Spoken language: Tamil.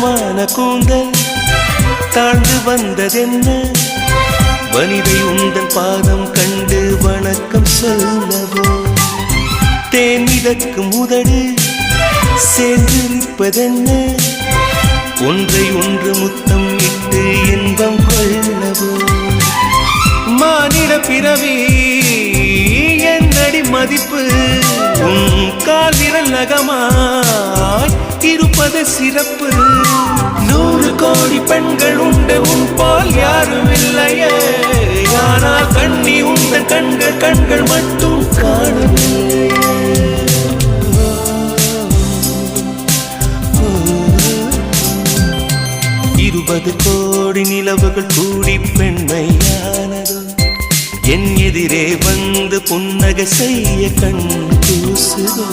நீளமான கூந்தல் தாழ்ந்து வந்ததென்ன வனிதை உந்தன் பாதம் கண்டு வணக்கம் சொல்லவோ தேன் மிதக்கும் உதடு சேர்ந்திருப்பதென்ன ஒன்றை ஒன்று முத்தம் இட்டு இன்பம் கொள்ளவோ மானிட பிறவி என்னடி மதிப்பு உன் கால் விரல் நகமாய் இருப்பது சிறப்பு 100 கோடி பெண்கள் உண்டு உன் போல் யாரும் இல்லையே ஆனால் கண்ணி உந்தன் கண்கள் மட்டும் காணவில்லை 20 கோடி நிலவுகள் கூடி பெண்மையானதோ என் எதிரே வந்து புன்னகை செய்ய கண் கூசுதோ